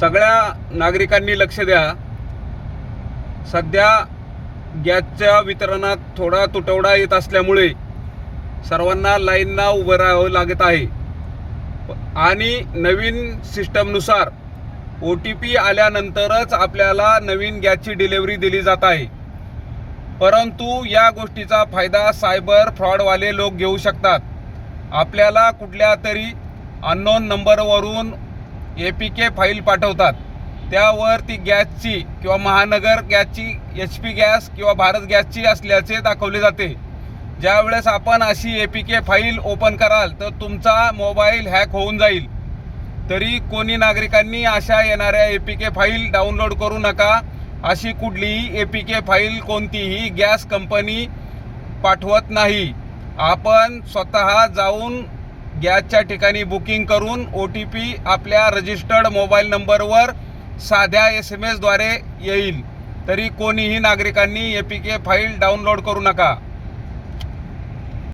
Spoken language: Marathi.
सगळ्या नागरिकांनी लक्ष द्या। सध्या गॅसच्या वितरणात थोडा तुटवडा येत असल्यामुळे सर्वांना लाईनला उभं राहावं लागत आहे आणि नवीन सिस्टमनुसार OTP आल्यानंतरच आपल्याला नवीन गॅसची डिलिव्हरी दिली जात आहे। परंतु या गोष्टीचा फायदा सायबर फ्रॉडवाले लोक घेऊ शकतात। आपल्याला कुठल्या तरी अननोन नंबरवरून APK फाईल पाठवतात, त्यावर ती गॅसची किंवा महानगर गॅसची, HP गॅस किंवा भारत गॅसची असल्याचे दाखवले जाते। ज्यावेळेस आपण अशी APK फाईल ओपन कराल तर तुमचा मोबाईल हॅक होऊन जाईल। तरी कोणी नागरिकांनी अशा येणाऱ्या APK फाईल डाउनलोड करू नका। अशी कुठलीही APK फाईल कोणतीही गॅस कंपनी पाठवत नाही। आपण स्वतः जाऊन गॅसच्या ठिकाणी बुकिंग करून OTP आपल्या रजिस्टर्ड मोबाईल नंबरवर साध्या SMS द्वारे येईल। तरी कोणीही नागरिकांनी APK फाईल डाउनलोड करू नका।